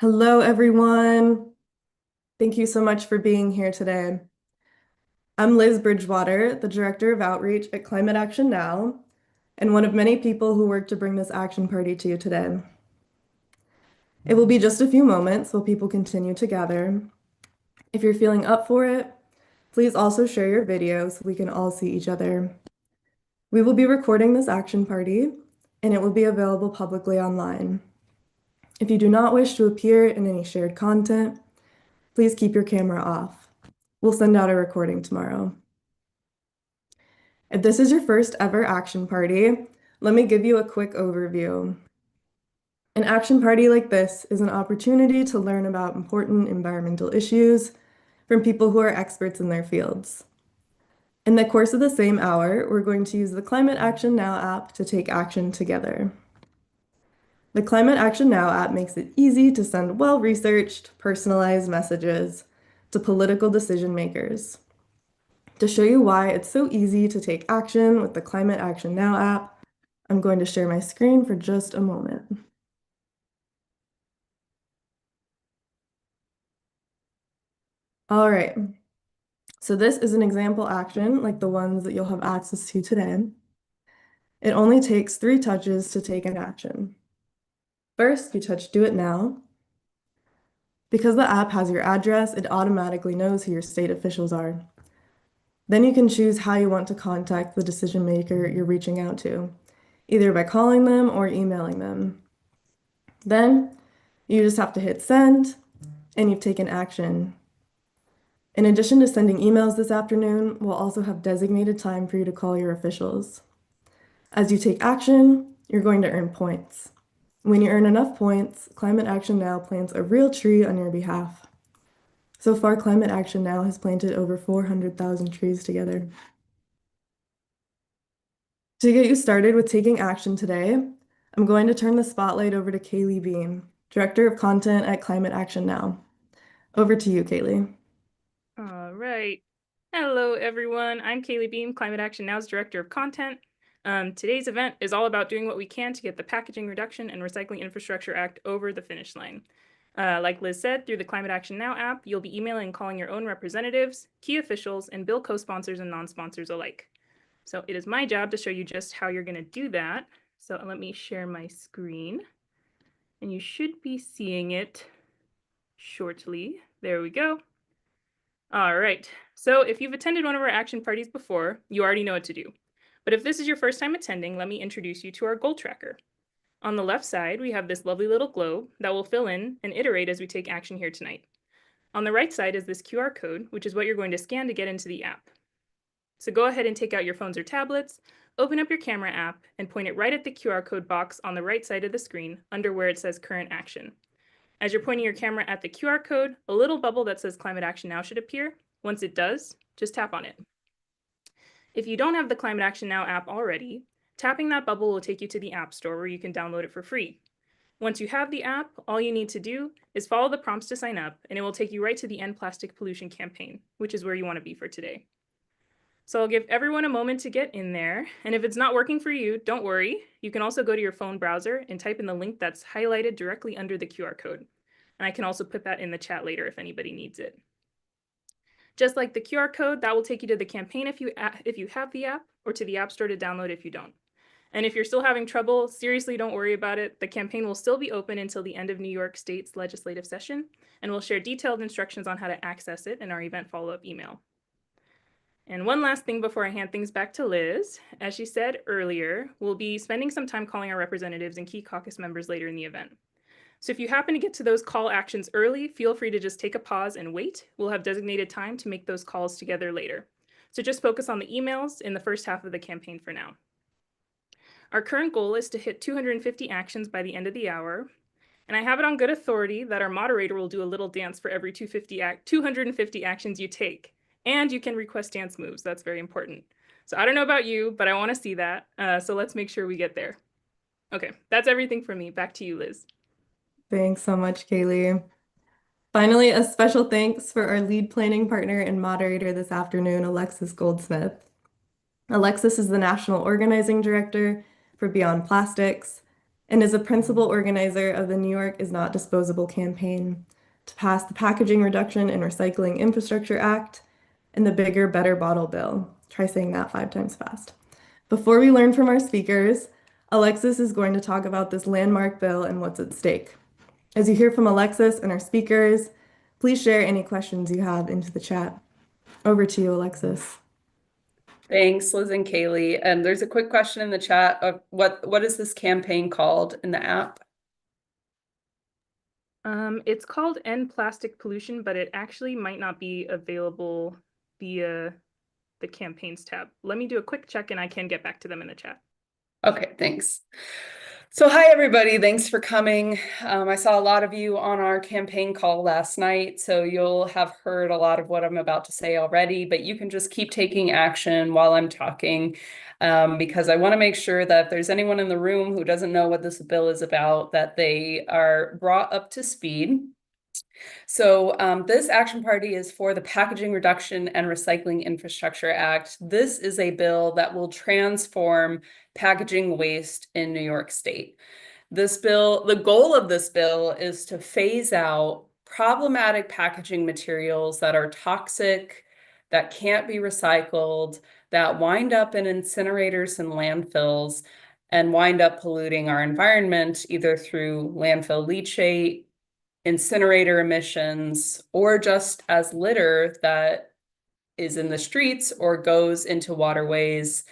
Hello, everyone. Thank you so much for being here today. I'm Liz Bridgewater, the Director of Outreach at Climate Action Now, and one of many people who work to bring this action party to you today. It will be just a few moments while people continue to gather. If you're feeling up for it, please also share your video so we can all see each other. We will be recording this action party, and it will be available publicly online. If you do not wish to appear in any shared content, please keep your camera off. We'll send out a recording tomorrow. If this is your first ever action party, let me give you a quick overview. An action party like this is an opportunity to learn about important environmental issues from people who are experts in their fields. In the course of the same hour, we're going to use the Climate Action Now app to take action together. The Climate Action Now app makes it easy to send well-researched, personalized messages to political decision makers. To show you why it's so easy to take action with the Climate Action Now app, I'm going to share my screen for just a moment. All right, so this is an example action like the ones that you'll have access to today. It only takes 3 touches to take an action. First, you touch Do It Now. Because the app has your address, it automatically knows who your state officials are. Then you can choose how you want to contact the decision maker you're reaching out to, either by calling them or emailing them. Then you just have to hit send, and you've taken action. In addition to sending emails this afternoon, we'll also have designated time for you to call your officials. As you take action, you're going to earn points. When you earn enough points, Climate Action Now plants a real tree on your behalf. So far, Climate Action Now has planted over 400,000 trees together. To get you started with taking action today, I'm going to turn the spotlight over to Kaylee Beam, Director of Content at Climate Action Now. Over to you, Kaylee. All right. Hello, everyone. I'm Kaylee Beam, Climate Action Now's Director of Content. Today's event is all about doing what we can to get the Packaging Reduction and Recycling Infrastructure Act over the finish line. Like Liz said, through the Climate Action Now app, you'll be emailing and calling your own representatives, key officials, and bill co-sponsors and non-sponsors alike. So it is my job to show you just how you're going to do that. So let me share my screen, and you should be seeing it shortly. There we go. All right, so if you've attended one of our action parties before, you already know what to do. But if this is your first time attending, let me introduce you to our goal tracker. On the left side, we have this lovely little globe that will fill in and iterate as we take action here tonight. On the right side is this QR code, which is what you're going to scan to get into the app. So go ahead and take out your phones or tablets, open up your camera app, and point it right at the QR code box on the right side of the screen under where it says Current Action. As you're pointing your camera at the QR code, a little bubble that says Climate Action Now should appear. Once it does, just tap on it. If you don't have the Climate Action Now app already, tapping that bubble will take you to the App Store where you can download it for free. Once you have the app, all you need to do is follow the prompts to sign up, and it will take you right to the End Plastic Pollution campaign, which is where you want to be for today. So I'll give everyone a moment to get in there, and if it's not working for you, don't worry. You can also go to your phone browser and type in the link that's highlighted directly under the QR code. And I can also put that in the chat later if anybody needs it. Just like the QR code, that will take you to the campaign if you have the app, or to the App Store to download if you don't. And if you're still having trouble, seriously, don't worry about it. The campaign will still be open until the end of New York State's legislative session, and we'll share detailed instructions on how to access it in our event follow-up email. And one last thing before I hand things back to Liz. As she said earlier, we'll be spending some time calling our representatives and key caucus members later in the event. So if you happen to get to those call actions early, feel free to just take a pause and wait. We'll have designated time to make those calls together later. So just focus on the emails in the first half of the campaign for now. Our current goal is to hit 250 actions by the end of the hour. And I have it on good authority that our moderator will do a little dance for every 250 actions you take. And you can request dance moves. That's very important. So I don't know about you, but I want to see that. So let's make sure we get there. Okay, that's everything from me. Back to you, Liz. Thanks so much, Kaylee. Finally, a special thanks for our lead planning partner and moderator this afternoon, Alexis Goldsmith. Alexis is the National Organizing Director for Beyond Plastics, and is a principal organizer of the New York is Not Disposable campaign to pass the Packaging Reduction and Recycling Infrastructure Act and the Bigger, Better Bottle Bill. Try saying that 5 times fast. Before we learn from our speakers, Alexis is going to talk about this landmark bill and what's at stake. As you hear from Alexis and our speakers, please share any questions you have into the chat. Over to you, Alexis. Thanks, Liz and Kaylee. And there's a quick question in the chat of what is this campaign called in the app? It's called End Plastic Pollution, but it actually might not be available via the campaigns tab. Let me do a quick check and I can get back to them in the chat. Okay, thanks. So hi, everybody. Thanks for coming. I saw a lot of you on our campaign call last night, so you'll have heard a lot of what I'm about to say already, but you can just keep taking action while I'm talking, because I want to make sure that if there's anyone in the room who doesn't know what this bill is about, that they are brought up to speed. So this action party is for the Packaging Reduction and Recycling Infrastructure Act. This is a bill that will transform packaging waste in New York State. This bill, the goal of this bill is to phase out problematic packaging materials that are toxic, that can't be recycled, that wind up in incinerators and landfills and wind up polluting our environment either through landfill leachate, incinerator emissions, or just as litter that is in the streets or goes into waterways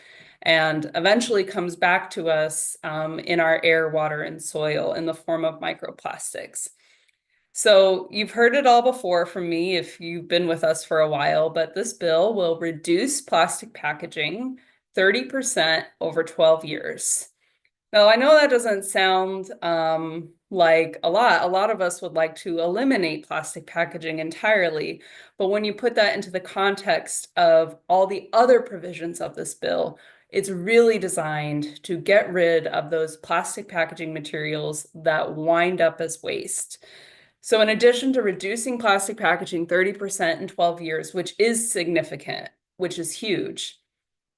and eventually comes back to us in our air, water, and soil in the form of microplastics. So you've heard it all before from me if you've been with us for a while, but this bill will reduce plastic packaging 30% over 12 years. Now, I know that doesn't sound like a lot. A lot of us would like to eliminate plastic packaging entirely. But when you put that into the context of all the other provisions of this bill, it's really designed to get rid of those plastic packaging materials that wind up as waste. So in addition to reducing plastic packaging 30% in 12 years, which is significant, which is huge,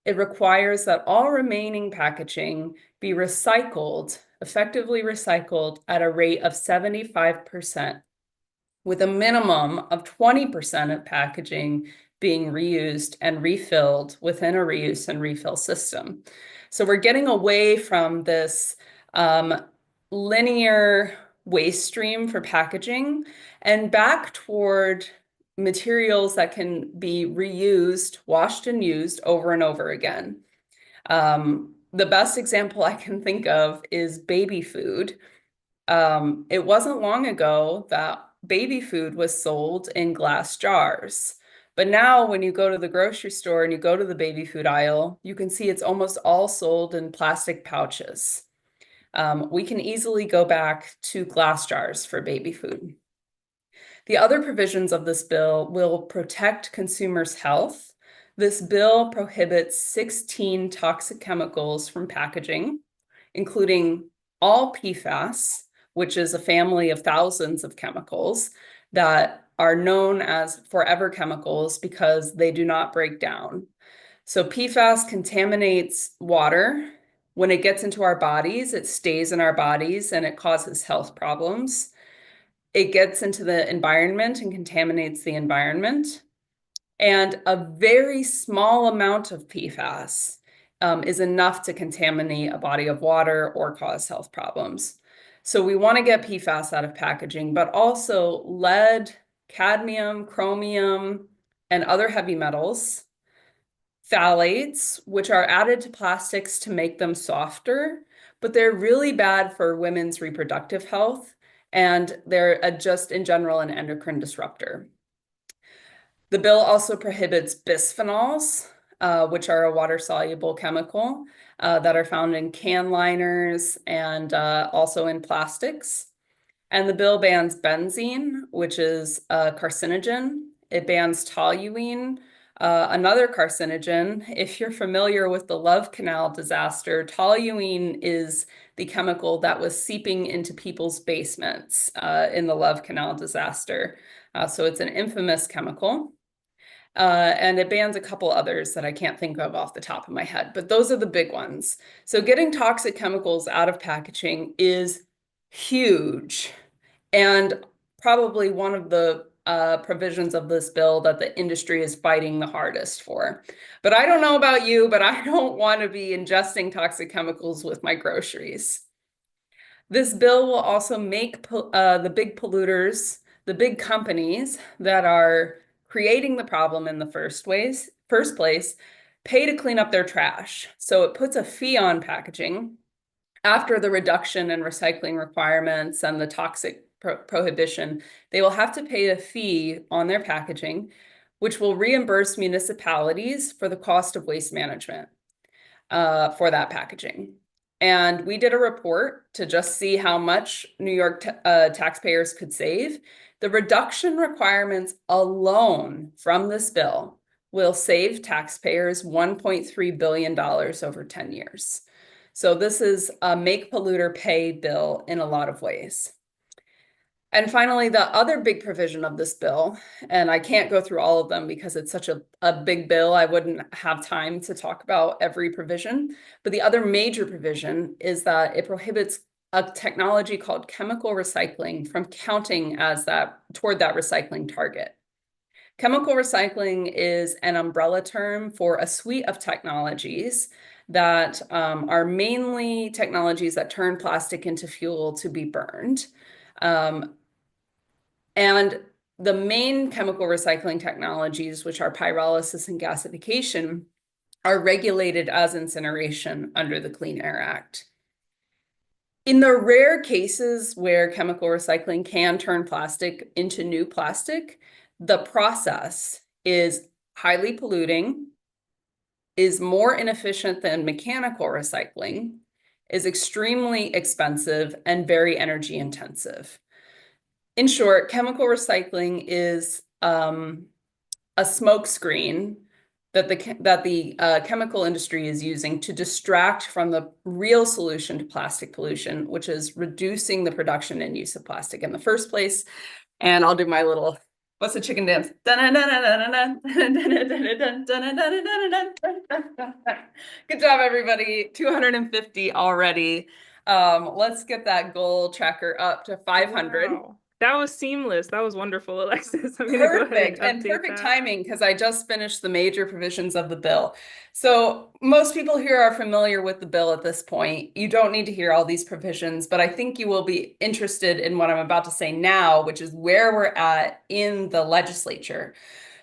it requires that all remaining packaging be recycled, effectively recycled at a rate of 75%, with a minimum of 20% of packaging being reused and refilled within a reuse and refill system. So we're getting away from this linear waste stream for packaging and back toward materials that can be reused, washed and used over and over again. The best example I can think of is baby food. It wasn't long ago that baby food was sold in glass jars. But now when you go to the grocery store and you go to the baby food aisle, you can see it's almost all sold in plastic pouches. We can easily go back to glass jars for baby food. The other provisions of this bill will protect consumers' health. This bill prohibits 16 toxic chemicals from packaging, including all PFAS, which is a family of thousands of chemicals that are known as forever chemicals because they do not break down. So PFAS contaminates water. When it gets into our bodies, it stays in our bodies and it causes health problems. It gets into the environment and contaminates the environment. And a very small amount of PFAS is enough to contaminate a body of water or cause health problems. So we want to get PFAS out of packaging, but also lead, cadmium, chromium, and other heavy metals, phthalates, which are added to plastics to make them softer, but they're really bad for women's reproductive health, and they're just in general an endocrine disruptor. The bill also prohibits bisphenols, which are a water-soluble chemical that are found in can liners and also in plastics. And the bill bans benzene, which is a carcinogen. It bans toluene, another carcinogen. If you're familiar with the Love Canal disaster, toluene is the chemical that was seeping into people's basements in the Love Canal disaster. So it's an infamous chemical. And it bans a couple others that I can't think of off the top of my head, but those are the big ones. So getting toxic chemicals out of packaging is huge, and probably one of the provisions of this bill that the industry is fighting the hardest for. But I don't know about you, but I don't want to be ingesting toxic chemicals with my groceries. This bill will also make the big polluters, the big companies that are creating the problem in the first place, pay to clean up their trash. So it puts a fee on packaging after the reduction in recycling requirements and the toxic prohibition. They will have to pay a fee on their packaging, which will reimburse municipalities for the cost of waste management for that packaging. And we did a report to just see how much New York taxpayers could save. The reduction requirements alone from this bill will save taxpayers $1.3 billion over 10 years. So this is a make polluter pay bill in a lot of ways. And finally, the other big provision of this bill, and I can't go through all of them because it's such a big bill, I wouldn't have time to talk about every provision, but the other major provision is that it prohibits a technology called chemical recycling from counting as toward that recycling target. Chemical recycling is an umbrella term for a suite of technologies that are mainly technologies that turn plastic into fuel to be burned. And the main chemical recycling technologies, which are pyrolysis and gasification, are regulated as incineration under the Clean Air Act. In the rare cases where chemical recycling can turn plastic into new plastic, the process is highly polluting, is more inefficient than mechanical recycling, is extremely expensive, and very energy intensive. In short, chemical recycling is a smokescreen that the chemical industry is using to distract from the real solution to plastic pollution, which is reducing the production and use of plastic in the first place. And I'll do my little, what's the chicken dance? Good job, everybody. 250 already. Let's get that goal tracker up to 500. Wow. That was seamless. That was wonderful, Alexis. I'm gonna go ahead and update Perfect that. timing because I just finished the major provisions of the bill. So most people here are familiar with the bill at this point. You don't need to hear all these provisions, but I think you will be interested in what I'm about to say now, which is where we're at in the legislature.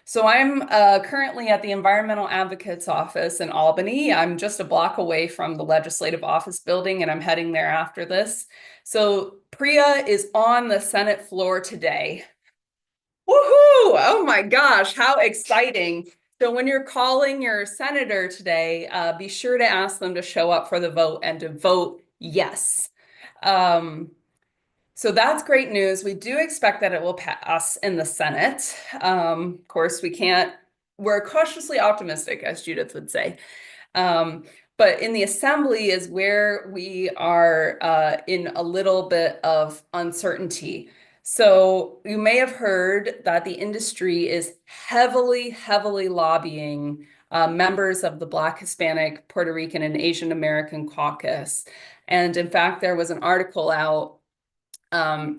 So I'm currently at the Environmental Advocate's Office in Albany. I'm just a block away from the Legislative Office building, and I'm heading there after this. So PREA is on the Senate floor today. Woohoo! Oh my gosh, how exciting. So when you're calling your senator today, be sure to ask them to show up for the vote and to vote yes. So that's great news. We do expect that it will pass in the Senate. Of course, we're cautiously optimistic, as Judith would say. But in the Assembly is where we are in a little bit of uncertainty. So you may have heard that the industry is heavily lobbying members of the Black, Hispanic, Puerto Rican, and Asian American caucus. And in fact, there was an article out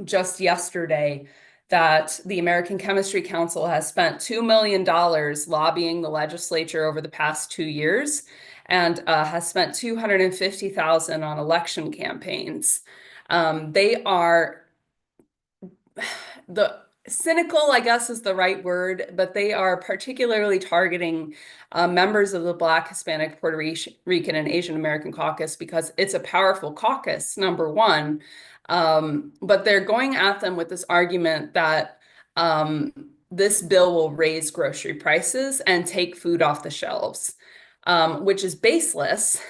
just yesterday that the American Chemistry Council has spent $2 million lobbying the legislature over the past 2 years and has spent $250,000 on election campaigns. They are cynical, I guess is the right word, but they are particularly targeting members of the Black, Hispanic, Puerto Rican, and Asian American caucus because it's a powerful caucus, number one. But they're going at them with this argument that this bill will raise grocery prices and take food off the shelves, which is baseless.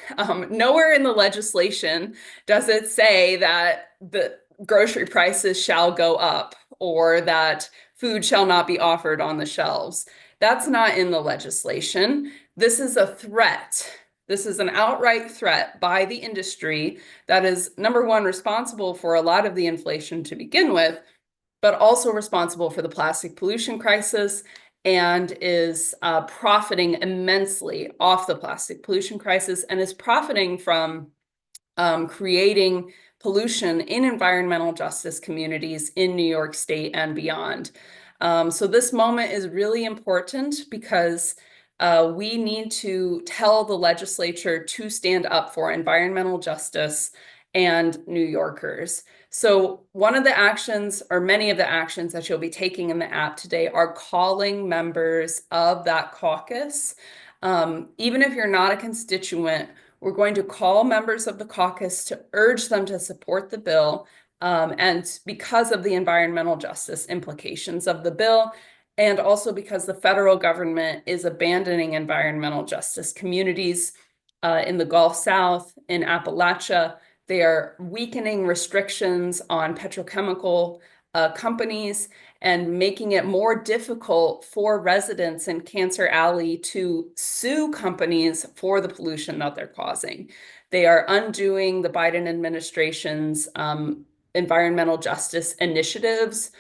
Nowhere in the legislation does it say that the grocery prices shall go up or that food shall not be offered on the shelves. That's not in the legislation. This is a threat. This is an outright threat by the industry that is, number one, responsible for a lot of the inflation to begin with, but also responsible for the plastic pollution crisis and is profiting immensely off the plastic pollution crisis and is profiting from creating pollution in environmental justice communities in New York State and beyond. So this moment is really important because we need to tell the legislature to stand up for environmental justice and New Yorkers. So one of the actions, or many of the actions that you'll be taking in the app today, are calling members of that caucus. Even if you're not a constituent, we're going to call members of the caucus to urge them to support the bill, and because of the environmental justice implications of the bill, and also because the federal government is abandoning environmental justice communities in the Gulf South, in Appalachia. They are weakening restrictions on petrochemical companies and making it more difficult for residents in Cancer Alley to sue companies for the pollution that they're causing. They are undoing the Biden administration's environmental justice initiatives,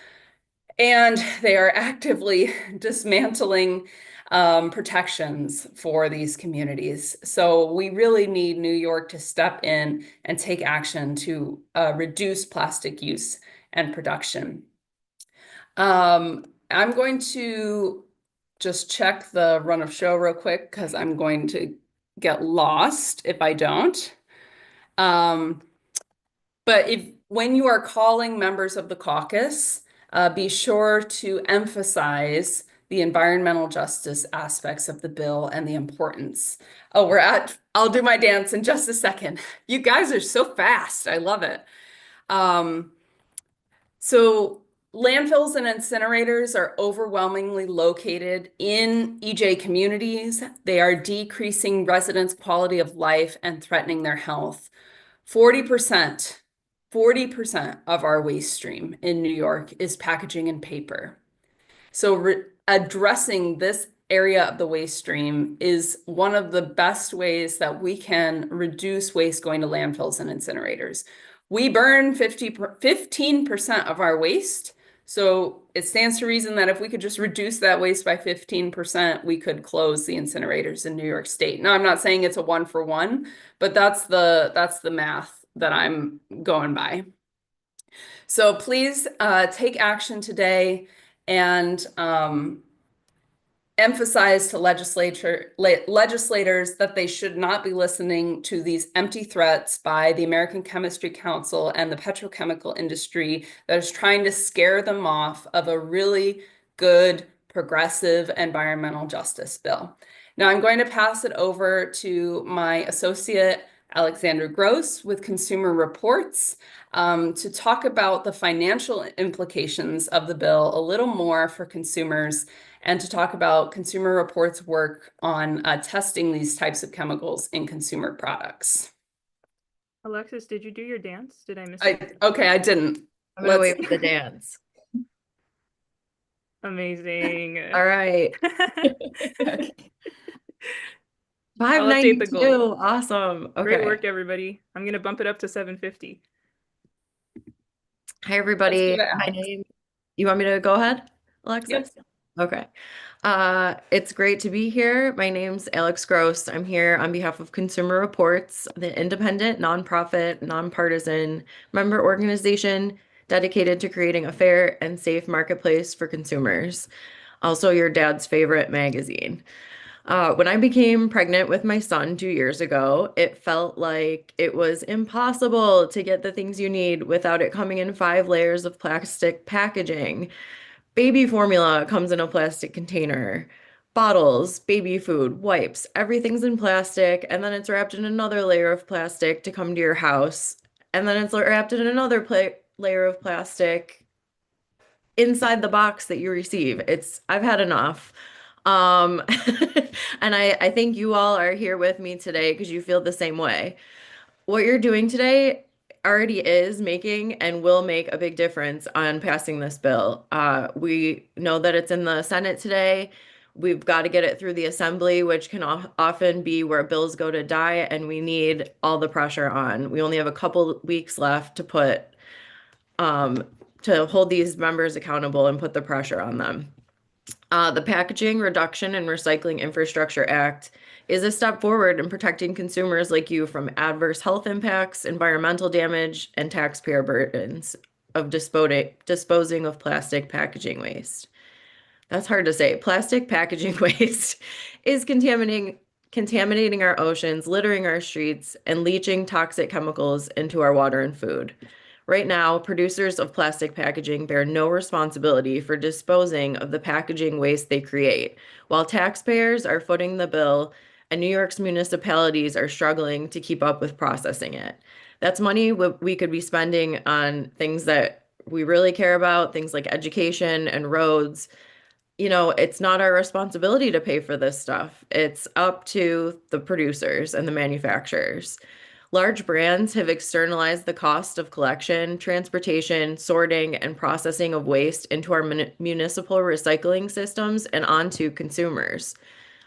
and they are actively dismantling protections for these communities. So we really need New York to step in and take action to reduce plastic use and production. I'm going to just check the run of show real quick because I'm going to get lost if I don't. But when you are calling members of the caucus, be sure to emphasize the environmental justice aspects of the bill and the importance. Oh, I'll do my dance in just a second. You guys are so fast. I love it. So landfills and incinerators are overwhelmingly located in EJ communities. They are decreasing residents' quality of life and threatening their health. 40% of our waste stream in New York is packaging and paper. So addressing this area of the waste stream is one of the best ways that we can reduce waste going to landfills and incinerators. We burn 15% of our waste. So it stands to reason that if we could just reduce that waste by 15%, we could close the incinerators in New York State. Now, I'm not saying it's a 1-for-1, but that's the math that I'm going by. So please take action today and emphasize to legislators that they should not be listening to these empty threats by the American Chemistry Council and the petrochemical industry that is trying to scare them off of a really good, progressive environmental justice bill. Now I'm going to pass it over to my associate, Alexander Gross with Consumer Reports, to talk about the financial implications of the bill a little more for consumers, and to talk about Consumer Reports' work on testing these types of chemicals in consumer products. Alexis, did you do your dance? Did I miss it? Okay, I didn't. I'm gonna wait for the dance. Amazing. All right. Okay. I'll update the 592. goal. Awesome. Okay. Great work, everybody. I'm gonna bump it up to 750. Hi, everybody. Let's give it My out. name. You want me to go ahead, Alexis? Yes. Okay. It's great to be here. My name's Alex Gross. I'm here on behalf of Consumer Reports, the independent, nonprofit, nonpartisan member organization dedicated to creating a fair and safe marketplace for consumers. Also, your dad's favorite magazine. When I became pregnant with my son 2 years ago, it felt like it was impossible to get the things you need without it coming in 5 layers of plastic packaging. Baby formula comes in a plastic container. Bottles, baby food, wipes, everything's in plastic, and then it's wrapped in another layer of plastic to come to your house. And then it's wrapped in another layer of plastic inside the box that you receive. I've had enough. And I think you all are here with me today because you feel the same way. What you're doing today already is making and will make a big difference on passing this bill. We know that it's in the Senate today. We've got to get it through the Assembly, which can often be where bills go to die, and we need all the pressure on. We only have a couple weeks left to hold these members accountable and put the pressure on them. The Packaging Reduction and Recycling Infrastructure Act is a step forward in protecting consumers like you from adverse health impacts, environmental damage, and taxpayer burdens of disposing of plastic packaging waste. That's hard to say. Plastic packaging waste is contaminating our oceans, littering our streets, and leaching toxic chemicals into our water and food. Right now, producers of plastic packaging bear no responsibility for disposing of the packaging waste they create, while taxpayers are footing the bill and New York's municipalities are struggling to keep up with processing it. That's money we could be spending on things that we really care about, things like education and roads. It's not our responsibility to pay for this stuff. It's up to the producers and the manufacturers. Large brands have externalized the cost of collection, transportation, sorting, and processing of waste into our municipal recycling systems and onto consumers.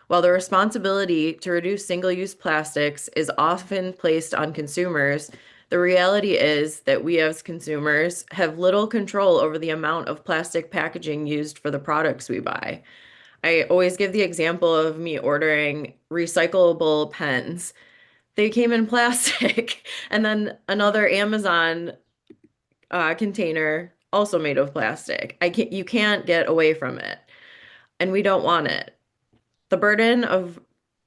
While the responsibility to reduce single-use plastics is often placed on consumers, the reality is that we as consumers have little control over the amount of plastic packaging used for the products we buy. I always give the example of me ordering recyclable pens. They came in plastic, and then another Amazon container also made of plastic. You can't get away from it, and we don't want it. The burden of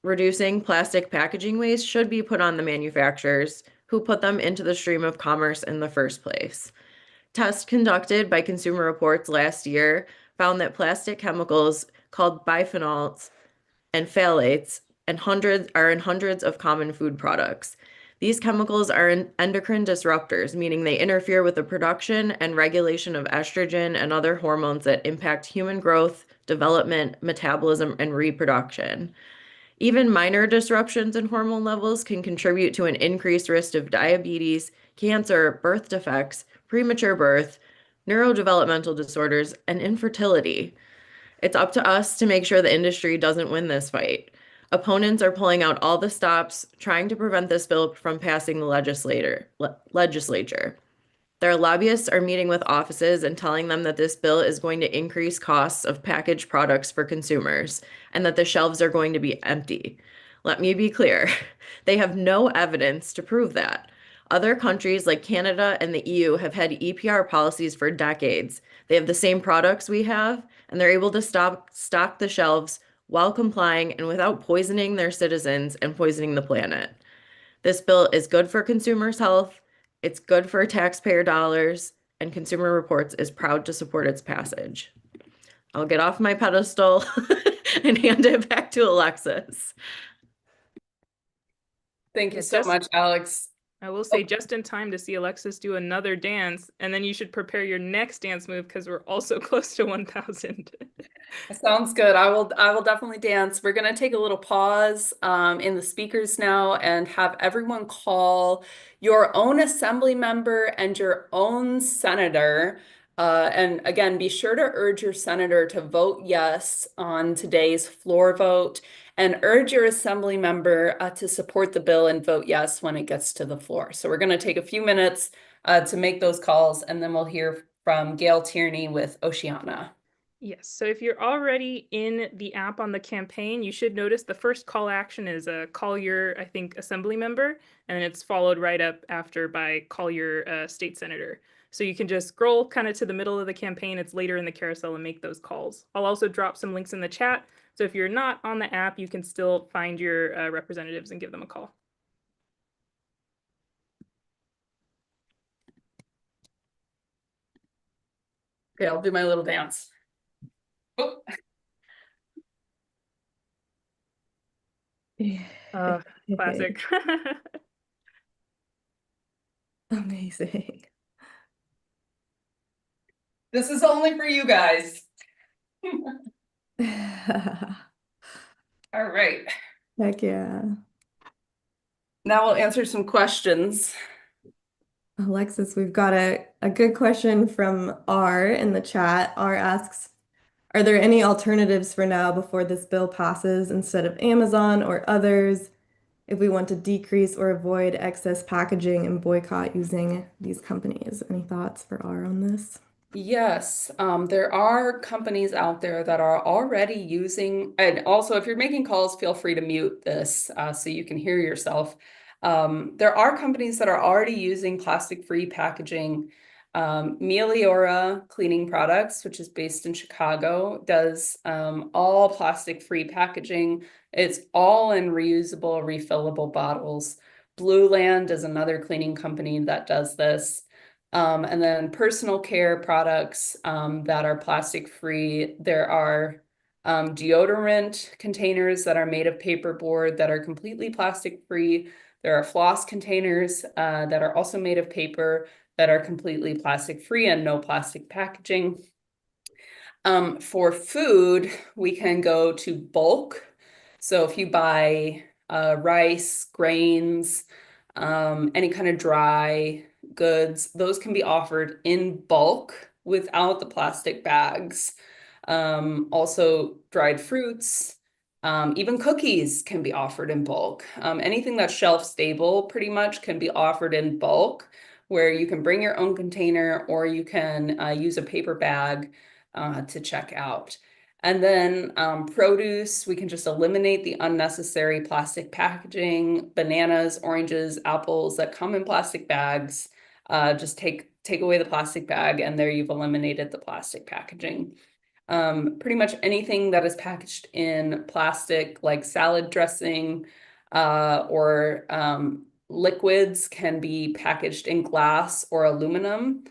reducing plastic packaging waste should be put on the manufacturers who put them into the stream of commerce in the first place. Tests conducted by Consumer Reports last year found that plastic chemicals called biphenyls and phthalates are in hundreds of common food products. These chemicals are endocrine disruptors, meaning they interfere with the production and regulation of estrogen and other hormones that impact human growth, development, metabolism, and reproduction. Even minor disruptions in hormone levels can contribute to an increased risk of diabetes, cancer, birth defects, premature birth, neurodevelopmental disorders, and infertility. It's up to us to make sure the industry doesn't win this fight. Opponents are pulling out all the stops, trying to prevent this bill from passing the legislature. Their lobbyists are meeting with offices and telling them that this bill is going to increase costs of packaged products for consumers and that the shelves are going to be empty. Let me be clear, they have no evidence to prove that. Other countries like Canada and the EU have had EPR policies for decades. They have the same products we have, and they're able to stock the shelves while complying and without poisoning their citizens and poisoning the planet. This bill is good for consumers' health, it's good for taxpayer dollars, and Consumer Reports is proud to support its passage. I'll get off my pedestal and hand it back to Alexis. Thank you Yeah, so much, Alex. I will say just in time to see Alexis do another dance, and then you should prepare your next dance move because we're also close to 1,000. Sounds good. I will definitely dance. We're gonna take a little pause in the speakers now and have everyone call your own assembly member and your own senator. And again, be sure to urge your senator to vote yes on today's floor vote and urge your assembly member to support the bill and vote yes when it gets to the floor. So we're gonna take a few minutes to make those calls, and then we'll hear from Gail Tierney with Oceana. Yes, so if you're already in the app on the campaign, you should notice the first call action is call your, I think, assembly member, and it's followed right up after by call your state senator. So you can just scroll kind of to the middle of the campaign. It's later in the carousel and make those calls. I'll also drop some links in the chat. So if you're not on the app, you can still find your representatives and give them a call. Okay, I'll do my little dance. Oh. Classic. Amazing. This is only for you guys. All right. Heck yeah. Now we'll answer some questions. Alexis, we've got a good question from R in the chat. R asks, are there any alternatives for now before this bill passes instead of Amazon or others if we want to decrease or avoid excess packaging and boycott using these companies? Any thoughts for R on this? Yes, there are companies out there that are already using, and also if you're making calls, feel free to mute this so you can hear yourself. There are companies that are already using plastic-free packaging. Meliora Cleaning Products, which is based in Chicago, does all plastic-free packaging. It's all in reusable, refillable bottles. Blue Land is another cleaning company that does this. And then personal care products that are plastic free. There are deodorant containers that are made of paperboard that are completely plastic free. There are floss containers that are also made of paper that are completely plastic free and no plastic packaging. For food, we can go to bulk. So if you buy rice, grains, any kind of dry goods, those can be offered in bulk without the plastic bags. Also dried fruits, even cookies can be offered in bulk. Anything that's shelf stable pretty much can be offered in bulk, where you can bring your own container or you can use a paper bag to check out. And then produce, we can just eliminate the unnecessary plastic packaging, bananas, oranges, apples that come in plastic bags. Just take away the plastic bag and there you've eliminated the plastic packaging. Pretty much anything that is packaged in plastic, like salad dressing or liquids, can be packaged in glass or aluminum.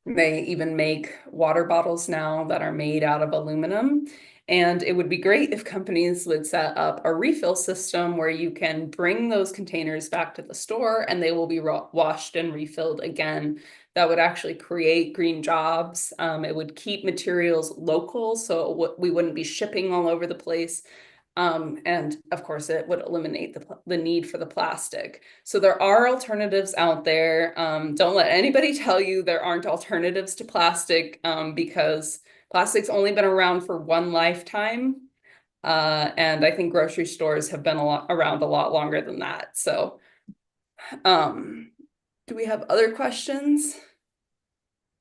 They even make water bottles now that are made out of aluminum. And it would be great if companies would set up a refill system where you can bring those containers back to the store and they will be washed and refilled again. That would actually create green jobs. It would keep materials local, so we wouldn't be shipping all over the place. And of course, it would eliminate the need for the plastic. So there are alternatives out there. Don't let anybody tell you there aren't alternatives to plastic because plastic's only been around for one lifetime. And I think grocery stores have been around a lot longer than that. So do we have other questions?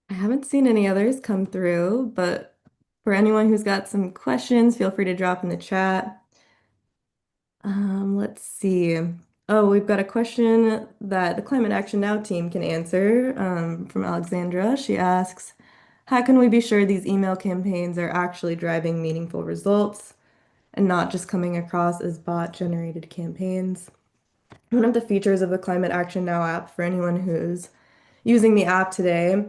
I haven't seen any others come through, but for anyone who's got some questions, feel free to drop in the chat. Let's see. Oh, we've got a question that the Climate Action Now team can answer from Alexandra. She asks, how can we be sure these email campaigns are actually driving meaningful results and not just coming across as bot-generated campaigns? One of the features of the Climate Action Now app for anyone who's using the app today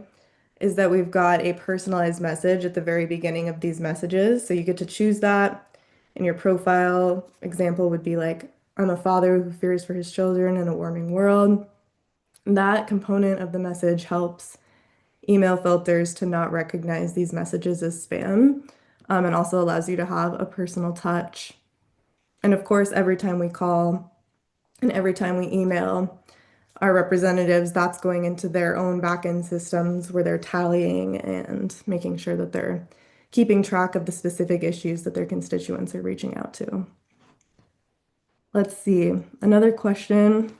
is that we've got a personalized message at the very beginning of these messages. So you get to choose that. And your profile example would be like, I'm a father who fears for his children in a warming world. That component of the message helps email filters to not recognize these messages as spam, and also allows you to have a personal touch. And of course, every time we call and every time we email our representatives, that's going into their own backend systems where they're tallying and making sure that they're keeping track of the specific issues that their constituents are reaching out to. Let's see. Another question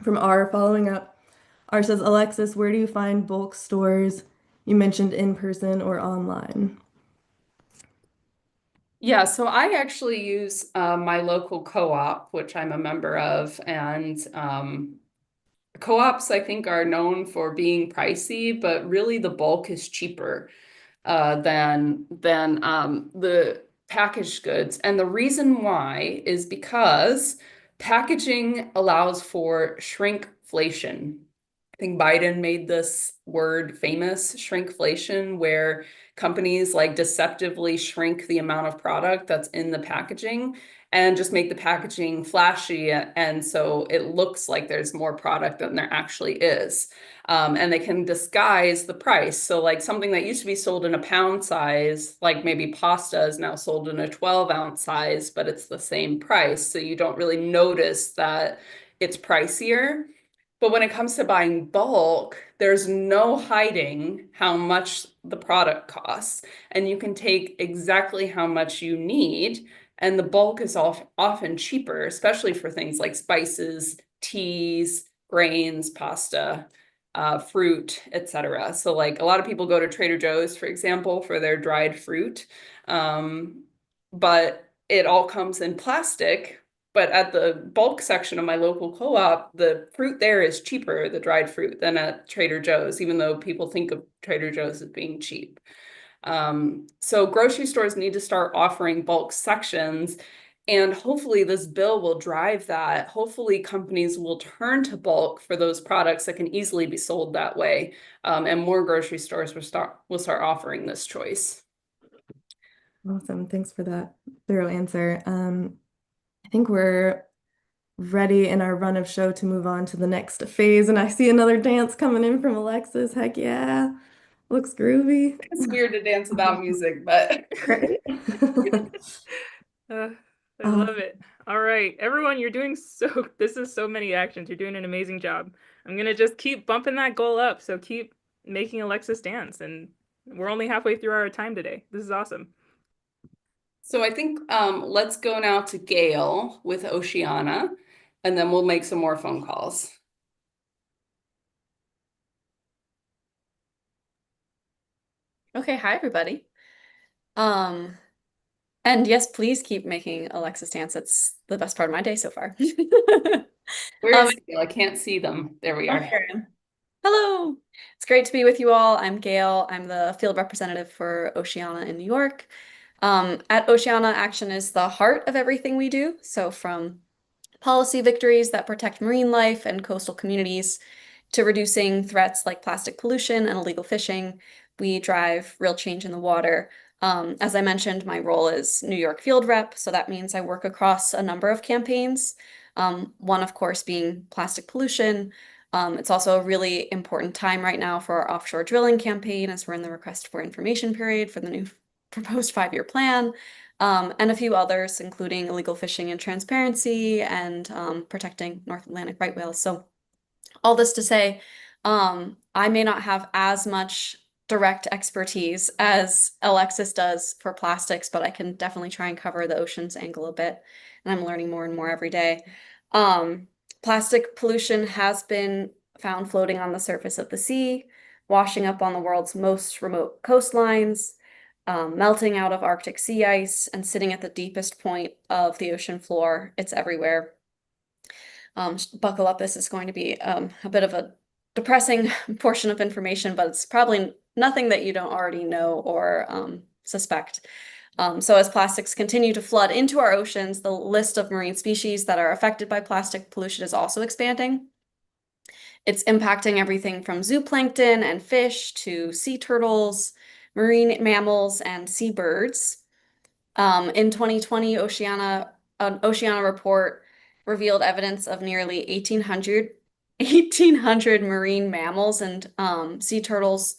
from R following up. R says, Alexis, where do you find bulk stores? You mentioned in person or online. Yeah, so I actually use my local co-op, which I'm a member of, and co-ops I think are known for being pricey, but really the bulk is cheaper than the packaged goods. And the reason why is because packaging allows for shrinkflation. I think Biden made this word famous, shrinkflation, where companies like deceptively shrink the amount of product that's in the packaging and just make the packaging flashy. And so it looks like there's more product than there actually is. And they can disguise the price. So like something that used to be sold in a pound size, like maybe pasta is now sold in a 12-ounce size, but it's the same price. So you don't really notice that it's pricier. But when it comes to buying bulk, there's no hiding how much the product costs. And you can take exactly how much you need. And the bulk is often cheaper, especially for things like spices, teas, grains, pasta. fruit, etc. So like a lot of people go to Trader Joe's, for example, for their dried fruit. But it all comes in plastic. But at the bulk section of my local co-op, the fruit there is cheaper, the dried fruit, than at Trader Joe's, even though people think of Trader Joe's as being cheap. So grocery stores need to start offering bulk sections, and hopefully this bill will drive that. Hopefully companies will turn to bulk for those products that can easily be sold that way, and more grocery stores will start offering this choice. Awesome. Thanks for that thorough answer. I think we're ready in our run of show to move on to the next phase. And I see another dance coming in from Alexis. Heck yeah. Looks groovy. It's weird to dance without music, but Right? Uh, I love it. All right, everyone, you're doing this is so many actions. You're doing an amazing job. I'm gonna just keep bumping that goal up. So keep making Alexis dance. And we're only halfway through our time today. This is awesome. So I think let's go now to Gail with Oceana, and then we'll make some more phone calls. Okay, hi everybody. And yes, please keep making Alexis dance. It's the best part of my day so far. Where is Gail? I can't see them. There we are. Hello. It's great to be with you all. I'm Gail. I'm the field representative for Oceana in New York. At Oceana, action is the heart of everything we do. So from policy victories that protect marine life and coastal communities to reducing threats like plastic pollution and illegal fishing, we drive real change in the water. As I mentioned, my role is New York field rep, so that means I work across a number of campaigns. One, of course, being plastic pollution. It's also a really important time right now for our offshore drilling campaign as we're in the request for information period for the new proposed 5-year plan, and a few others, including illegal fishing and transparency and protecting North Atlantic right whales. So all this to say, I may not have as much direct expertise as Alexis does for plastics, but I can definitely try and cover the oceans angle a bit, and I'm learning more and more every day. Plastic pollution has been found floating on the surface of the sea, washing up on the world's most remote coastlines, melting out of Arctic sea ice, and sitting at the deepest point of the ocean floor. It's everywhere. Buckle up, this is going to be a bit of a depressing portion of information, but it's probably nothing that you don't already know or suspect. So as plastics continue to flood into our oceans, the list of marine species that are affected by plastic pollution is also expanding. It's impacting everything from zooplankton and fish to sea turtles, marine mammals, and seabirds. In 2020, an Oceana report revealed evidence of nearly 1,800 marine mammals and sea turtles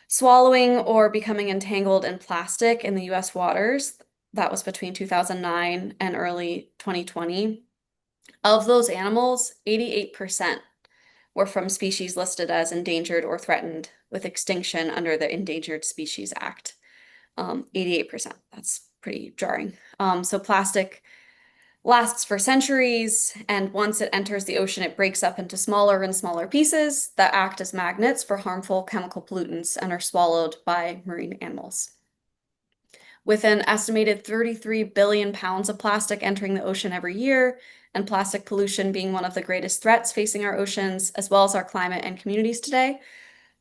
swallowing or becoming entangled in plastic in the US waters. That was between 2009 and early 2020. Of those animals, 88% were from species listed as endangered or threatened with extinction under the Endangered Species Act. 88%, that's pretty jarring. So plastic lasts for centuries, and once it enters the ocean, it breaks up into smaller and smaller pieces that act as magnets for harmful chemical pollutants and are swallowed by marine animals. With an estimated 33 billion pounds of plastic entering the ocean every year, and plastic pollution being one of the greatest threats facing our oceans, as well as our climate and communities today,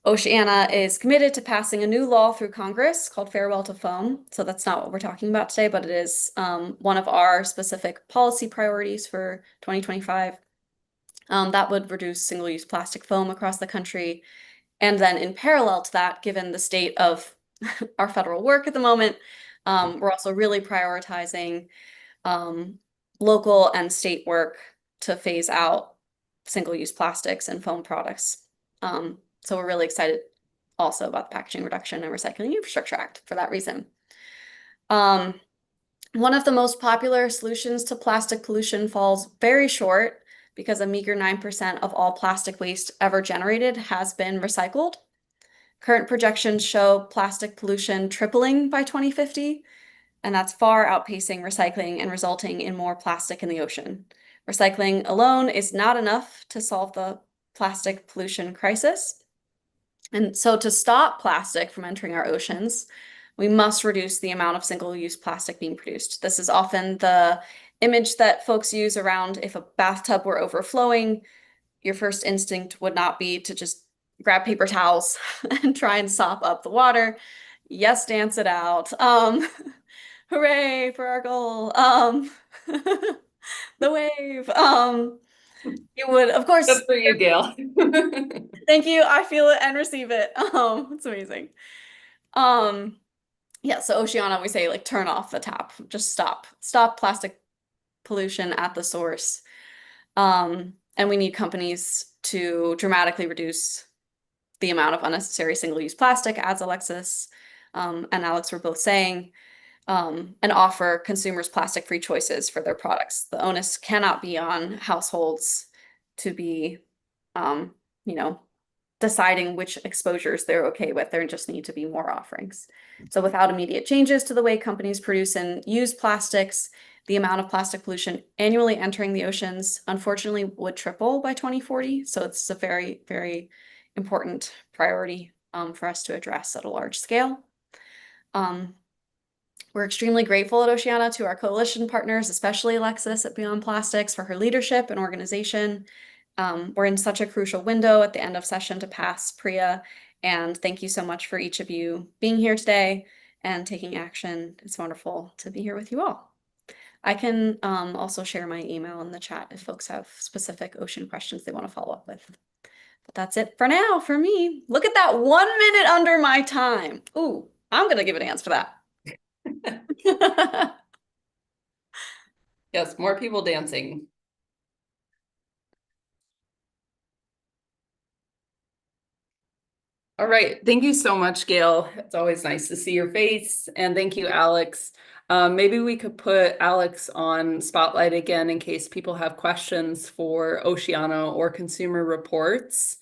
Oceana is committed to passing a new law through Congress called Farewell to Foam. So that's not what we're talking about today, but it is one of our specific policy priorities for 2025. That would reduce single-use plastic foam across the country. And then in parallel to that, given the state of our federal work at the moment, we're also really prioritizing local and state work to phase out single-use plastics and foam products. So we're really excited also about the Packaging Reduction and Recycling Infrastructure Act for that reason. One of the most popular solutions to plastic pollution falls very short because a meager 9% of all plastic waste ever generated has been recycled. Current projections show plastic pollution tripling by 2050, and that's far outpacing recycling and resulting in more plastic in the ocean. Recycling alone is not enough to solve the plastic pollution crisis. And so to stop plastic from entering our oceans, we must reduce the amount of single-use plastic being produced. This is often the image that folks use around if a bathtub were overflowing, your first instinct would not be to just grab paper towels and try and sop up the water. Yes, dance it out. Hooray for our goal. The wave. You would, of course. Good for you, Gail. Thank you. I feel it and receive it. It's amazing. Yeah, so Oceana, we say like turn off the tap. Just stop. Stop plastic pollution at the source. And we need companies to dramatically reduce the amount of unnecessary single-use plastic, as Alexis and Alex were both saying, and offer consumers plastic-free choices for their products. The onus cannot be on households to be, you know, deciding which exposures they're okay with. There just need to be more offerings. So without immediate changes to the way companies produce and use plastics, the amount of plastic pollution annually entering the oceans, unfortunately, would triple by 2040. So it's a very, very important priority for us to address at a large scale. We're extremely grateful at Oceana to our coalition partners, especially Alexis at Beyond Plastics, for her leadership and organization. We're in such a crucial window at the end of session to pass PREA, and thank you so much for each of you being here today and taking action. It's wonderful to be here with you all. I can also share my email in the chat if folks have specific ocean questions they want to follow up with. But that's it for now for me. Look at that, 1 minute under my time. Ooh, I'm gonna give a dance for that. Yes, more people dancing. All right, thank you so much, Gail. It's always nice to see your face, and thank you, Alex. Maybe we could put Alex on spotlight again in case people have questions for Oceana or Consumer Reports.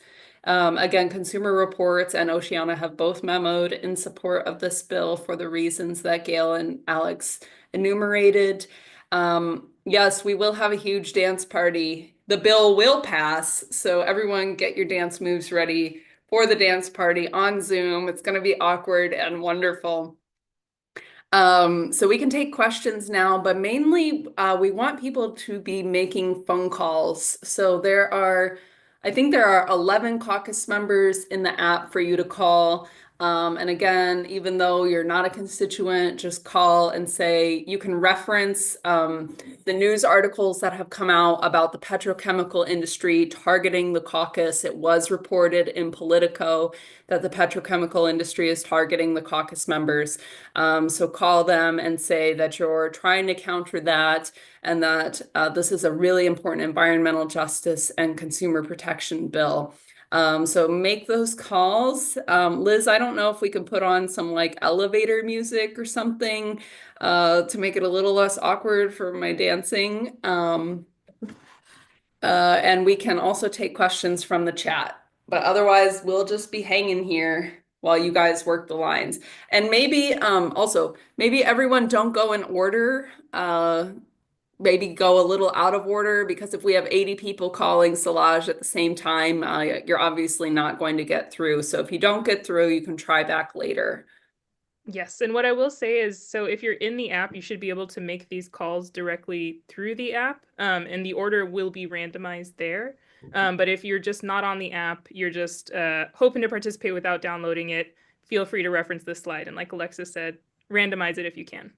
Again, Consumer Reports and Oceana have both memoed in support of this bill for the reasons that Gail and Alex enumerated. Yes, we will have a huge dance party. The bill will pass, so everyone get your dance moves ready for the dance party on Zoom. It's going to be awkward and wonderful. So we can take questions now, but mainly we want people to be making phone calls. So I think there are 11 caucus members in the app for you to call. And again, even though you're not a constituent, just call and say, you can reference the news articles that have come out about the petrochemical industry targeting the caucus. It was reported in Politico that the petrochemical industry is targeting the caucus members. So call them and say that you're trying to counter that and that this is a really important environmental justice and consumer protection bill. So make those calls. Liz, I don't know if we can put on some like elevator music or something to make it a little less awkward for my dancing. And we can also take questions from the chat, but otherwise we'll just be hanging here while you guys work the lines. And maybe also, maybe everyone don't go in order. Maybe go a little out of order, because if we have 80 people calling Solage at the same time, you're obviously not going to get through. So if you don't get through, you can try back later. Yes, and what I will say is, so if you're in the app, you should be able to make these calls directly through the app, and the order will be randomized there. But if you're just not on the app, you're just hoping to participate without downloading it, feel free to reference this slide. And like Alexis said, randomize it if you can.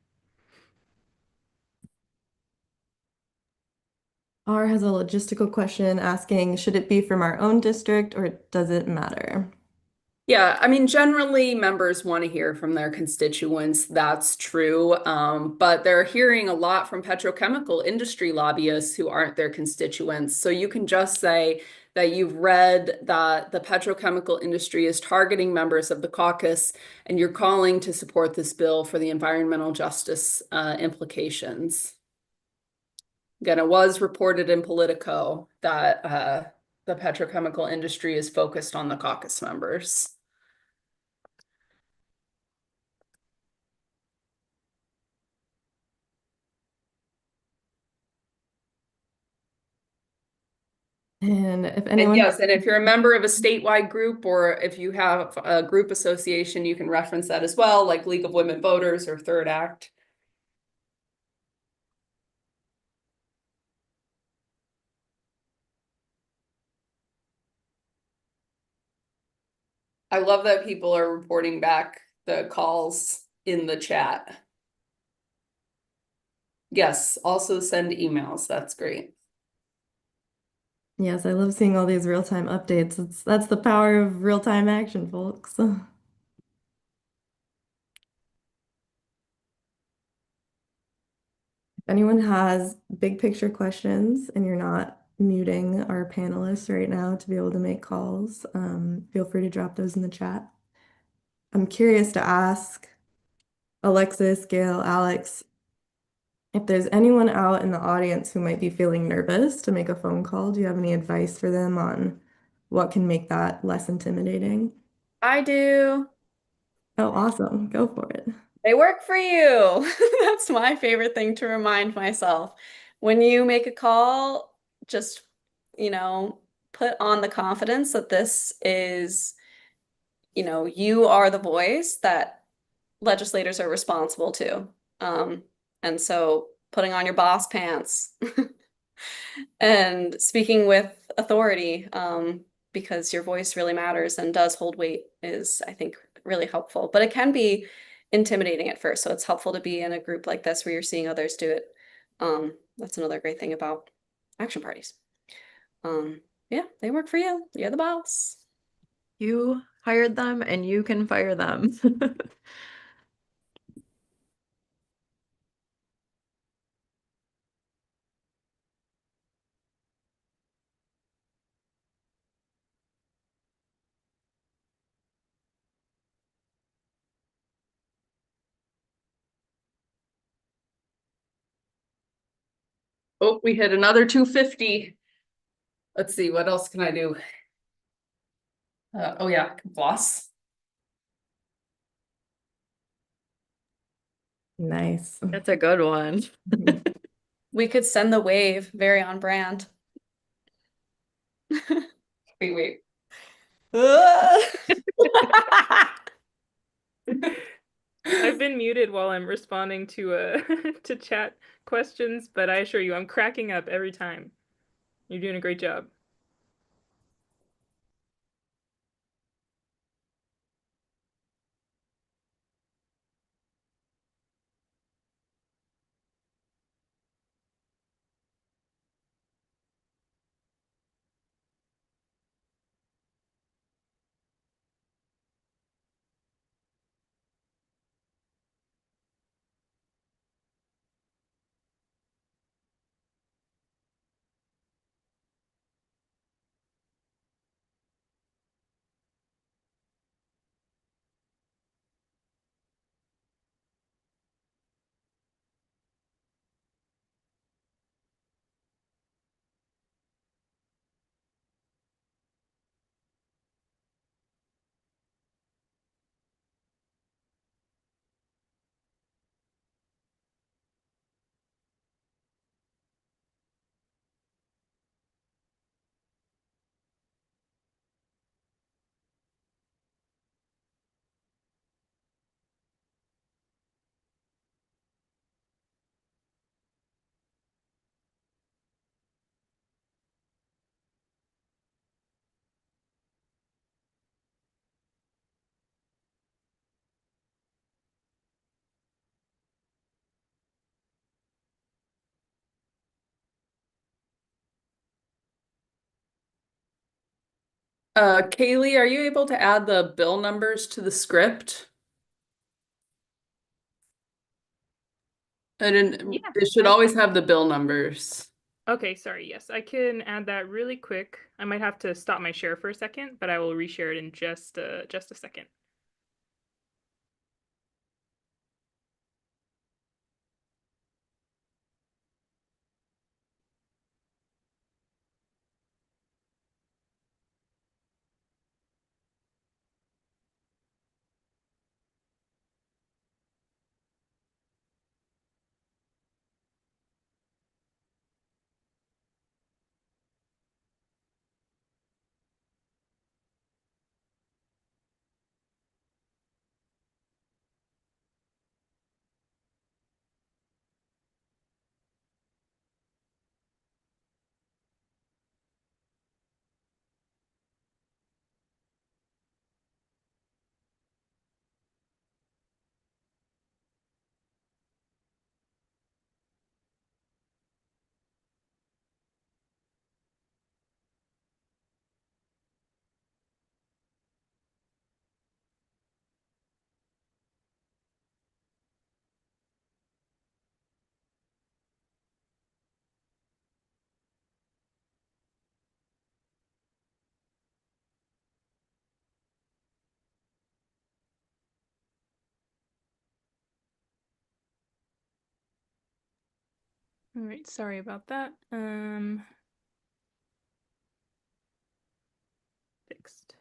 R has a logistical question asking, should it be from our own district or does it matter? Yeah, I mean, generally members want to hear from their constituents. That's true. But they're hearing a lot from petrochemical industry lobbyists who aren't their constituents. So you can just say that you've read that the petrochemical industry is targeting members of the caucus and you're calling to support this bill for the environmental justice implications. Again, it was reported in Politico that the petrochemical industry is focused on the caucus members. And if And anyone, yes, and if you're a member of a statewide group or if you have a group association, you can reference that as well, like League of Women Voters or Third Act. I love that people are reporting back the calls in the chat. Yes, also send emails. That's great. yes, I love seeing all these real-time updates. That's the power of real-time action, folks. If anyone has big picture questions and you're not muting our panelists right now to be able to make calls, feel free to drop those in the chat. I'm curious to ask Alexis, Gail, Alex, if there's anyone out in the audience who might be feeling nervous to make a phone call, do you have any advice for them on what can make that less intimidating? I do. Oh, awesome. Go for it. They work for you. That's my favorite thing to remind myself. When you make a call, just, put on the confidence that this is, you are the voice that legislators are responsible to. Um, and so putting on your boss pants and speaking with authority, because your voice really matters and does hold weight is, I think, really helpful. But it can be intimidating at first. So it's helpful to be in a group like this where you're seeing others do it. That's another great thing about action parties. Yeah, they work for you. You're the boss. You hired them and you can fire them. Oh, we hit another 250. Let's see, what else can I do? Oh yeah, floss. Nice. That's a good one. We could send the wave, very on brand. Wait. I've been muted while I'm responding to to chat questions, but I assure you I'm cracking up every time. You're doing a great job. Kaylee, are you able to add the bill numbers to the script? Yeah, It should always have the bill numbers. Okay, sorry. Yes, I can add that really quick. I might have to stop my share for a second, but I will reshare it in just a second. All right, sorry about that. Fixed.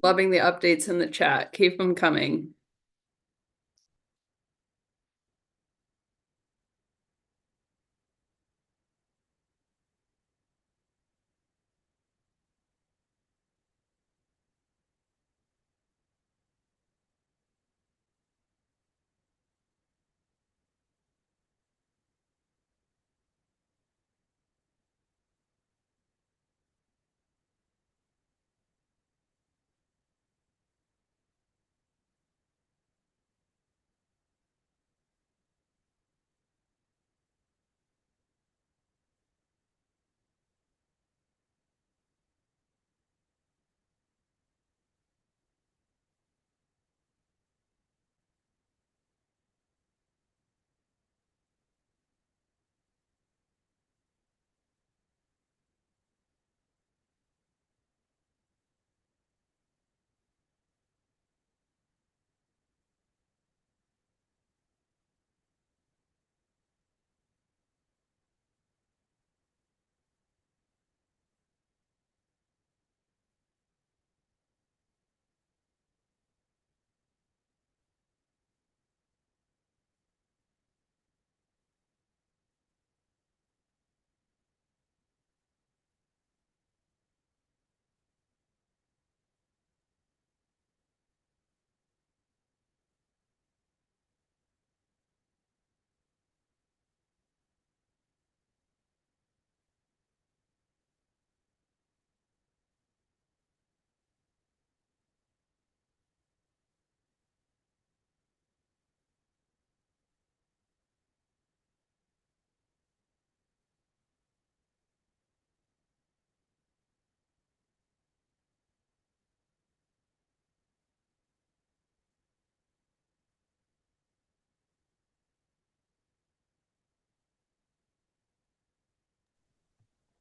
Loving the updates in the chat. Keep them coming.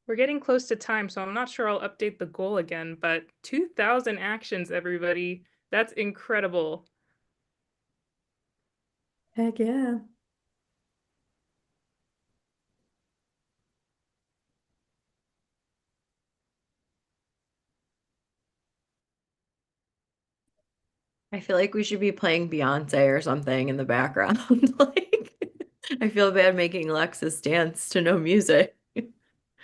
We're getting close to time, so I'm not sure I'll update the goal again, but 2,000 actions, everybody. That's incredible. Heck yeah. I feel like we should be playing Beyonce or something in the background. Like, I feel bad making Alexis dance to no music.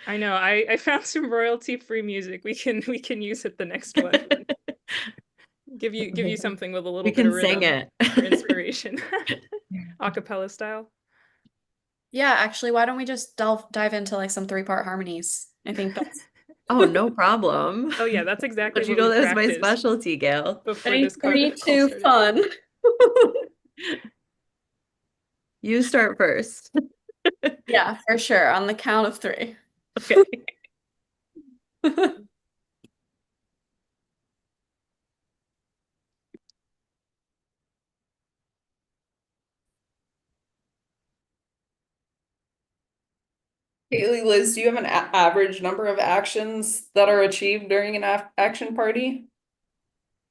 I know. I found some royalty-free music. We can use it the next one. Give you something with a little We bit of can sing rhythm it. for inspiration. Acapella style. Yeah, actually, why don't we just dive into like some three-part harmonies? I think that's Oh, no problem. Oh yeah, that's exactly But you what know we that's my practiced specialty, Gail. before ready, this three, call two, started. fun. You start first. Yeah, for sure. On the count of three. Okay. Haley, Liz, do you have an average number of actions that are achieved during an action party?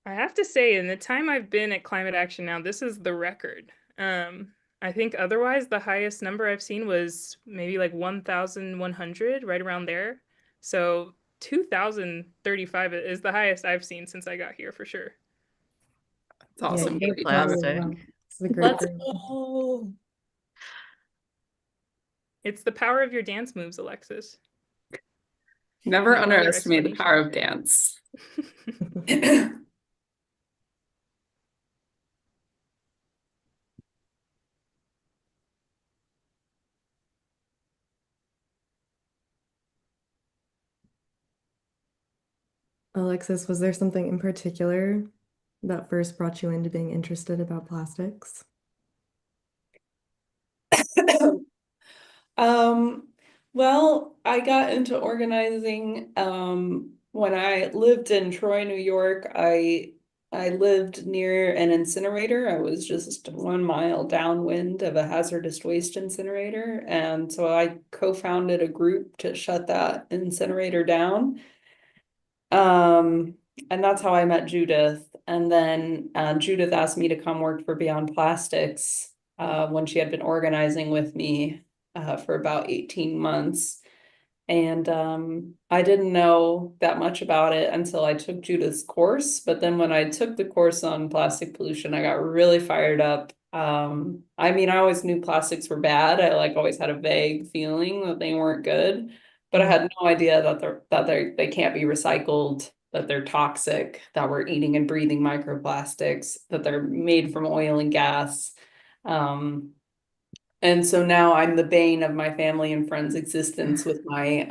I have to say, in the time I've been at Climate Action now, this is the record. I think otherwise the highest number I've seen was maybe like 1,100, right around there. So 2,035 is the highest I've seen since I got here for sure. It's Yeah, awesome. you Hate did really plastic. well. This is a great Let's group. go. It's the power of your dance moves, Alexis. Never No other underestimate the power explanation. of dance. Alexis, was there something in particular that first brought you into being interested about plastics? Um, well, I got into organizing when I lived in Troy, New York. I lived near an incinerator. I was just 1 mile downwind of a hazardous waste incinerator, and so I co-founded a group to shut that incinerator down. Um, and that's how I met Judith. And then Judith asked me to come work for Beyond Plastics when she had been organizing with me for about 18 months. And I didn't know that much about it until I took Judith's course. But then when I took the course on plastic pollution, I got really fired up. I mean, I always knew plastics were bad. I like always had a vague feeling that they weren't good, but I had no idea that they can't be recycled, that they're toxic, that we're eating and breathing microplastics, that they're made from oil and gas. Um, and so now I'm the bane of my family and friends' existence with my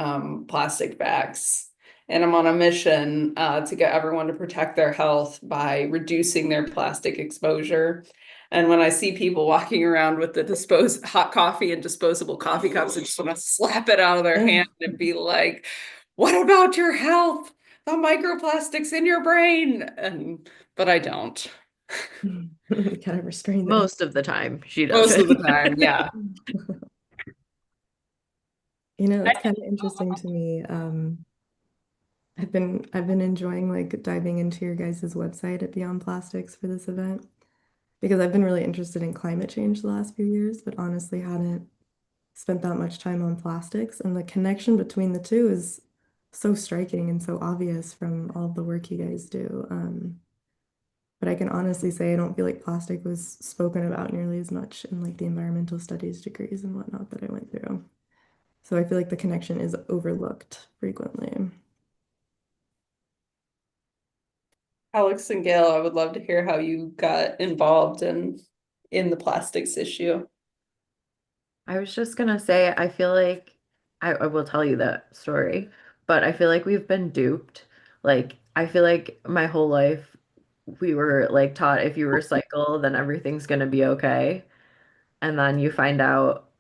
plastic bags. And I'm on a mission to get everyone to protect their health by reducing their plastic exposure. And when I see people walking around with the hot coffee and disposable coffee cups, I just want to slap it out of their hand and be like, "What about your health? The microplastics in your brain." But I don't. Kind of restrain them. Most of the time, she Most of the doesn't. time, yeah. You know, it's kind of interesting to me. I've been enjoying like diving into your guys' website at Beyond Plastics for this event because I've been really interested in climate change the last few years, but honestly hadn't spent that much time on plastics. And the connection between the two is so striking and so obvious from all the work you guys do. But I can honestly say I don't feel like plastic was spoken about nearly as much in like the environmental studies degrees and whatnot that I went through. So I feel like the connection is overlooked frequently. Alex and Gail, I would love to hear how you got involved in the plastics issue. I was just gonna say, I feel like I will tell you that story, but I feel like we've been duped. Like, I feel like my whole life we were like taught if you recycle, then everything's gonna be okay. And then you find out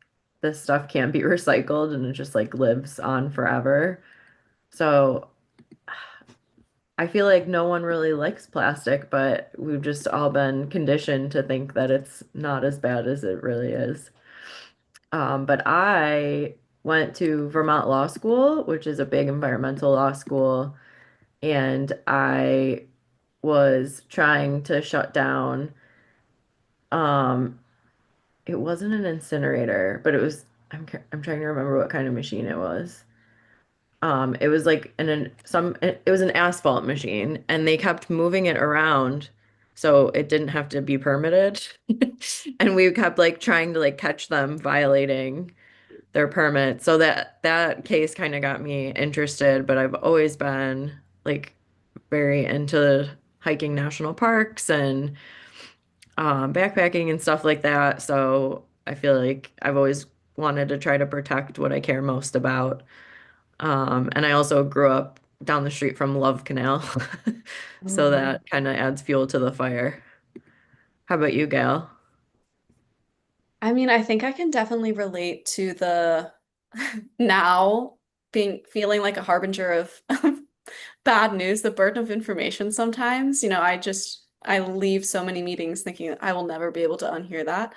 this stuff can't be recycled and it just like lives on forever. So I feel like no one really likes plastic, but we've just all been conditioned to think that it's not as bad as it really is. But I went to Vermont Law School, which is a big environmental law school, and I was trying to shut down um it wasn't an incinerator, but it was I'm trying to remember what kind of machine it was. It was like it was an asphalt machine, and they kept moving it around so it didn't have to be permitted. And we kept like trying to like catch them violating their permit. So that case kind of got me interested, but I've always been like very into hiking national parks and backpacking and stuff like that. So I feel like I've always wanted to try to protect what I care most about. And I also grew up down the street from Love Canal. So Oh, that kind of adds fuel to the fire. How about you, Gail? I mean, I think I can definitely relate to the now being feeling like a harbinger of bad news, the burden of information sometimes. I leave so many meetings thinking I will never be able to unhear that.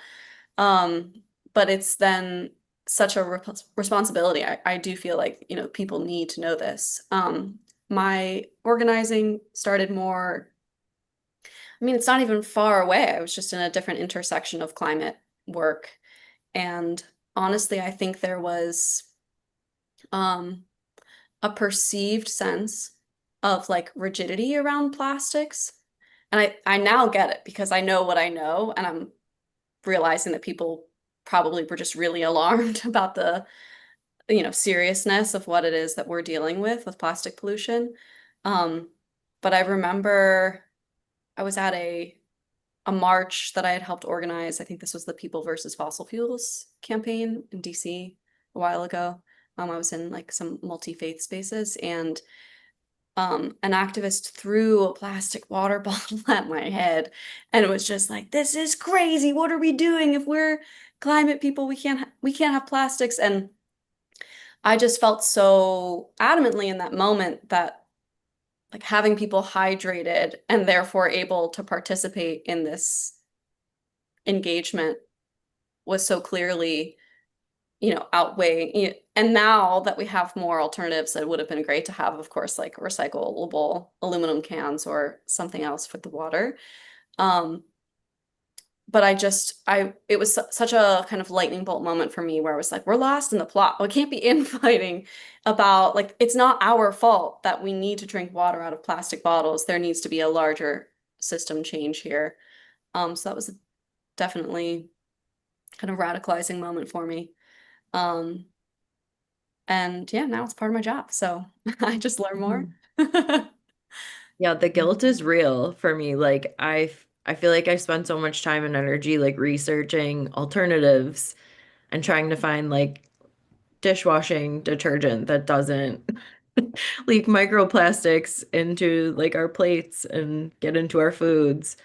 Um, but it's then such a responsibility. I do feel like, people need to know this. My organizing started more, I mean, it's not even far away. I was just in a different intersection of climate work. And honestly, I think there was um, a perceived sense of like rigidity around plastics. And I now get it because I know what I know, and I'm realizing that people probably were just really alarmed about the, seriousness of what it is that we're dealing with plastic pollution. Um, but I remember I was at a march that I had helped organize. I think this was the People versus Fossil Fuels campaign in DC a while ago. I was in like some multi-faith spaces, and an activist threw a plastic water bottle at my head, and it was just like, this is crazy. What are we doing? If we're climate people, we can't have plastics. And I just felt so adamantly in that moment that like having people hydrated and therefore able to participate in this engagement was so clearly, outweighing. And now that we have more alternatives, it would have been great to have, of course, like recyclable aluminum cans or something else for the water. Um, but it was such a kind of lightning bolt moment for me where I was like, we're lost in the plot. We can't be infighting about, like, it's not our fault that we need to drink water out of plastic bottles. There needs to be a larger system change here. So that was definitely kind of radicalizing moment for me. Um, and yeah, now it's part of my job. So I just learn more. Yeah, the guilt is real for me. Like I feel like I spend so much time and energy like researching alternatives and trying to find like dishwashing detergent that doesn't leak microplastics into like our plates and get into our foods.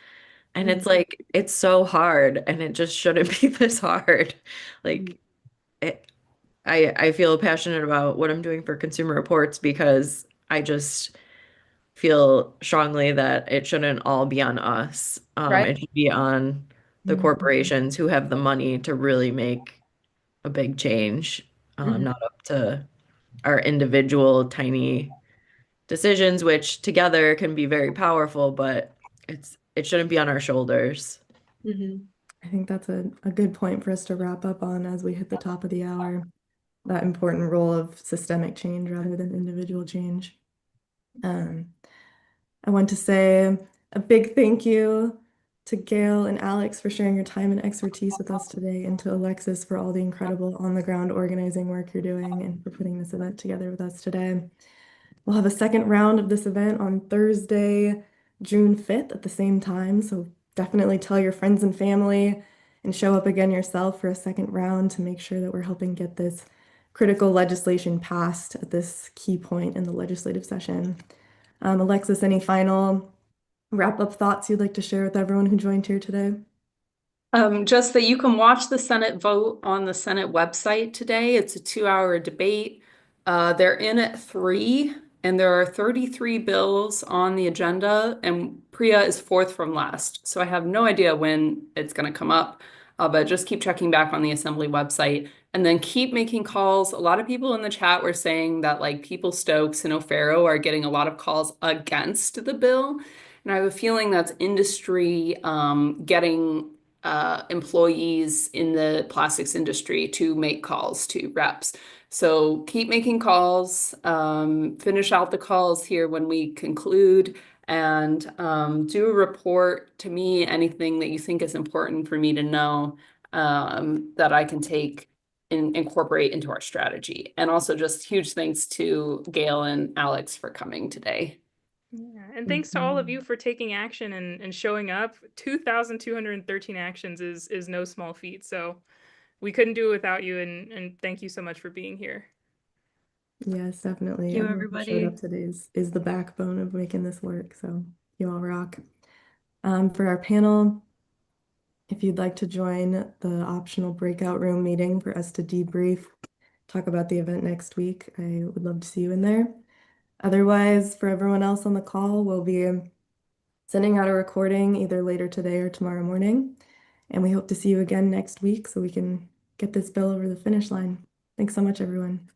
And it's like it's so hard and it just shouldn't be this hard. Like it, I feel passionate about what I'm doing for Consumer Reports because I just feel strongly that it shouldn't all be on us. Right. It should be on the corporations who have the money to really make a big change, Mhm. not up to our individual tiny decisions, which together can be very powerful, but it shouldn't be on our shoulders. Mhm. I think that's a good point for us to wrap up on as we hit the top of the hour. That important role of systemic change rather than individual change. Um, I want to say a big thank you to Gail and Alex for sharing your time and expertise with us today, and to Alexis for all the incredible on-the-ground organizing work you're doing and for putting this event together with us today. We'll have a second round of this event on Thursday, June 5th at the same time, so definitely tell your friends and family and show up again yourself for a second round to make sure that we're helping get this critical legislation passed at this key point in the legislative session. Alexis, any final wrap-up thoughts you'd like to share with everyone who joined here today? Just that you can watch the Senate vote on the Senate website today. It's a 2-hour debate. They're in at 3, and there are 33 bills on the agenda, and Priya is fourth from last. So I have no idea when it's going to come up, but just keep checking back on the Assembly website. And then keep making calls. A lot of people in the chat were saying that like Peoples-Stokes and O'Farroll are getting a lot of calls against the bill. And I have a feeling that's industry getting employees in the plastics industry to make calls to reps. So keep making calls, finish out the calls here when we conclude, and do a report to me, anything that you think is important for me to know that I can take and incorporate into our strategy. And also just huge thanks to Gail and Alex for coming today. Yeah, and thanks to all of you for taking action and showing up. 2,213 actions is no small feat. So we couldn't do it without you, and thank you so much for being here. Yes, definitely. Thank you, Everyone who showed up everybody. today is the backbone of making this work. So you all rock. For our panel, if you'd like to join the optional breakout room meeting for us to debrief, talk about the event next week, I would love to see you in there. Otherwise, for everyone else on the call, we'll be sending out a recording either later today or tomorrow morning. And we hope to see you again next week so we can get this bill over the finish line. Thanks so much, everyone.